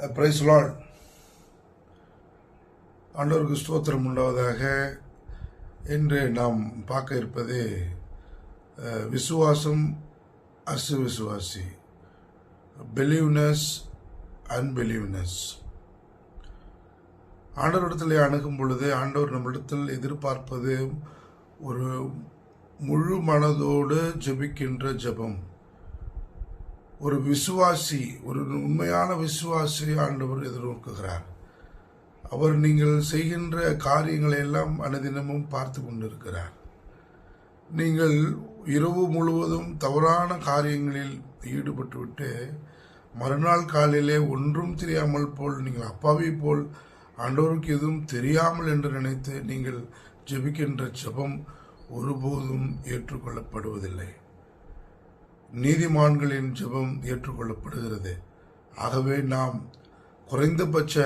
Price Lord. ஆண்டவருக்கு ஸ்தோத்திரம் உண்டாவதாக. இன்று நாம் பார்க்க இருப்பது விசுவாசம் அசுவிசுவாசி, பிலீவ்னஸ் அன்பிலீவ்னஸ். ஆண்டவரிடத்தில் அணுகும் பொழுது ஆண்டவர் நம்மிடத்தில் எதிர்பார்ப்பது ஒரு முழு மனதோடு ஜெபிக்கின்ற ஜெபம். ஒரு விசுவாசி, ஒரு உண்மையான விசுவாசி ஆண்டவர் எதிர்நோக்குகிறார். அவர் நீங்கள் செய்கின்ற காரியங்களை எல்லாம் அனுதினமும் பார்த்து கொண்டிருக்கிறார். நீங்கள் இரவு முழுவதும் தவறான காரியங்களில் ஈடுபட்டுவிட்டு மறுநாள் காலையிலே ஒன்றும் தெரியாமல் போல், நீங்கள் அப்பாவி போல், ஆண்டவருக்கு எதுவும் தெரியாமல் என்று நினைத்து நீங்கள் ஜெபிக்கின்ற ஜெபம் ஒருபோதும் ஏற்றுக்கொள்ளப்படுவதில்லை. நீதிமான்களின் ஜெபம் ஏற்றுக்கொள்ளப்படுகிறது. ஆகவே நாம் குறைந்தபட்ச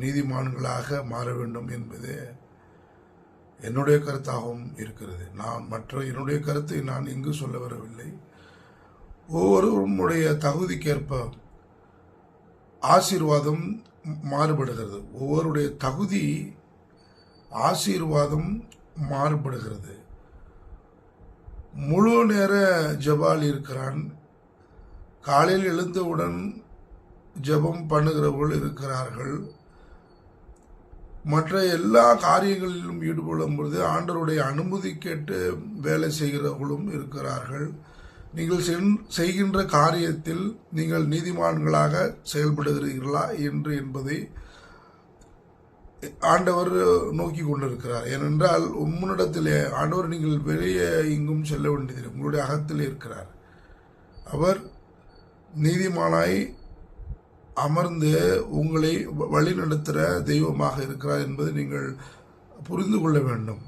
நீதிமான்களாக மாற வேண்டும் என்பது என்னுடைய கருத்தாகவும் இருக்கிறது. என்னுடைய கருத்தை நான் இங்கு சொல்ல வரவில்லை. ஒவ்வொருவருடைய தகுதிக்கேற்ப ஆசீர்வாதம் மாறுபடுகிறது. ஒவ்வொருடைய தகுதி ஆசீர்வாதம் மாறுபடுகிறது. முழு நேர ஜெபால் இருக்கிறான். காலையில் எழுந்தவுடன் ஜெபம் பண்ணுகிறவர்கள் இருக்கிறார்கள். மற்ற எல்லா காரியங்களிலும் ஈடுபடும் பொழுது ஆண்டவருடைய அனுமதி கேட்டு வேலை செய்கிறவர்களும் இருக்கிறார்கள். நீங்கள் செய்கின்ற காரியத்தில் நீங்கள் நீதிமான்களாக செயல்படுகிறீர்களா என்பதை ஆண்டவர் நோக்கி கொண்டிருக்கிறார். ஏனென்றால் உம்முனிடத்திலே ஆண்டவர் நீங்கள் வெளியே இங்கும் செல்ல வேண்டியதில்லை, உங்களுடைய அகத்திலே இருக்கிறார். அவர் நீதிமானாய் அமர்ந்து உங்களை வழிநடத்துகிற தெய்வமாக இருக்கிறார் என்பதை நீங்கள் புரிந்து கொள்ள வேண்டும்.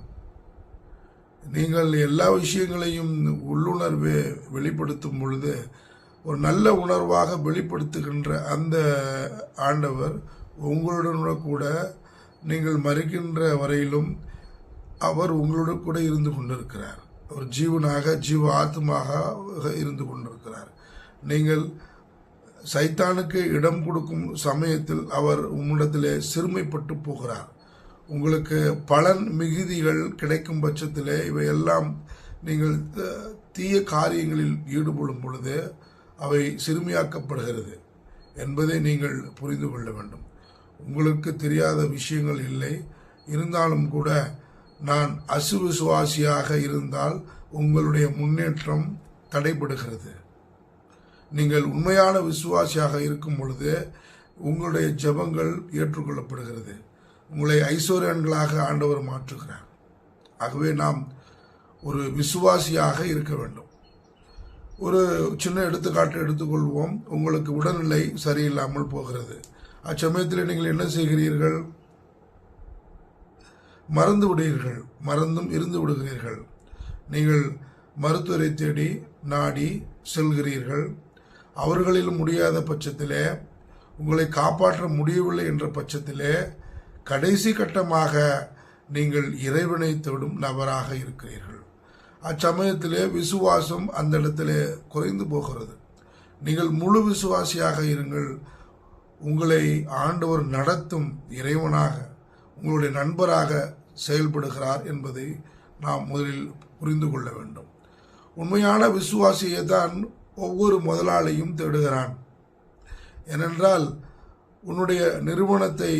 நீங்கள் எல்லா விஷயங்களையும் உள்ளுணர்வை வெளிப்படுத்தும் பொழுது ஒரு நல்ல உணர்வாக வெளிப்படுத்துகின்ற அந்த ஆண்டவர் உங்களுடன் கூட நீங்கள் மறிக்கின்ற வரையிலும் அவர் உங்களுடன் கூட இருந்து கொண்டிருக்கிறார். அவர் ஜீவனாக ஆத்மாக இருந்து கொண்டிருக்கிறார். நீங்கள் சைத்தானுக்கு இடம் கொடுக்கும் சமயத்தில் அவர் உம்மிடத்திலே சிறுமைப்பட்டு போகிறார். உங்களுக்கு பலன் மிகுதிகள் கிடைக்கும் பட்சத்திலே இவையெல்லாம் நீங்கள் தீய காரியங்களில் ஈடுபடும் பொழுது அவை சிறுமியாக்கப்படுகிறது என்பதை நீங்கள் புரிந்து கொள்ள வேண்டும். உங்களுக்கு தெரியாத விஷயங்கள் இல்லை. இருந்தாலும் கூட நான் அசுவிசுவாசியாக இருந்தால் உங்களுடைய முன்னேற்றம் தடைபடுகிறது. நீங்கள் உண்மையான விசுவாசியாக இருக்கும் பொழுது உங்களுடைய ஜெபங்கள் ஏற்றுக்கொள்ளப்படுகிறது. உங்களை ஐஸ்வர்யன்களாக ஆண்டவர் மாற்றுகிறார். ஆகவே நாம் ஒரு விசுவாசியாக இருக்க வேண்டும். ஒரு சின்ன எடுத்துக்காட்டு எடுத்துக்கொள்வோம். உங்களுக்கு உடல்நிலை சரியில்லாமல் போகிறது. அச்சமயத்தில் நீங்கள் என்ன செய்கிறீர்கள்? மறந்து விடுகிறீர்கள், மறந்தும் இருந்து விடுகிறீர்கள். நீங்கள் மருத்துவரை தேடி நாடி செல்கிறீர்கள். அவர்களில் முடியாத பட்சத்திலே, உங்களை காப்பாற்ற முடியவில்லை என்ற பட்சத்திலே கடைசி கட்டமாக நீங்கள் இறைவனை தேடும் நபராக இருக்கிறீர்கள். அச்சமயத்திலே விசுவாசம் அந்த இடத்திலே குறைந்து போகிறது. நீங்கள் முழு விசுவாசியாக இருங்கள். உங்களை ஆண்டவர் நடத்தும் இறைவனாக, உங்களுடைய நண்பராக செயல்படுகிறார் என்பதை நாம் முதலில் புரிந்து கொள்ள வேண்டும். உண்மையான விசுவாசியை தான் ஒவ்வொரு முதலாளியும் தேடுகிறான். ஏனென்றால் அவனுடைய நிறுவனத்தை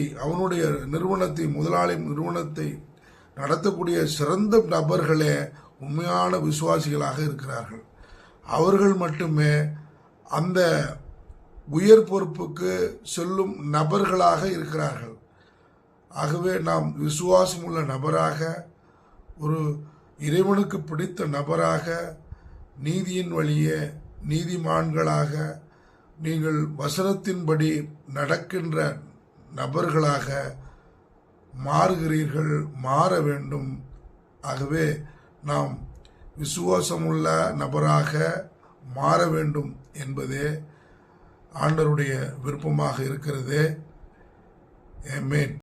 நடத்தக்கூடிய சிறந்த நபர்களே உண்மையான விசுவாசிகளாக இருக்கிறார்கள். அவர்கள் மட்டுமே அந்த உயர் பொறுப்புக்கு செல்லும் நபர்களாக இருக்கிறார்கள். ஆகவே நாம் விசுவாசமுள்ள நபராக, ஒரு இறைவனுக்கு பிடித்த நபராக, நீதியின் வழியே நீதிமான்களாக, நீங்கள் வசனத்தின்படி நடக்கின்ற நபர்களாக மாற வேண்டும். ஆகவே நாம் விசுவாசமுள்ள நபராக மாற வேண்டும் என்பதே ஆண்டவருடைய விருப்பமாக இருக்கிறது. ஆமென்.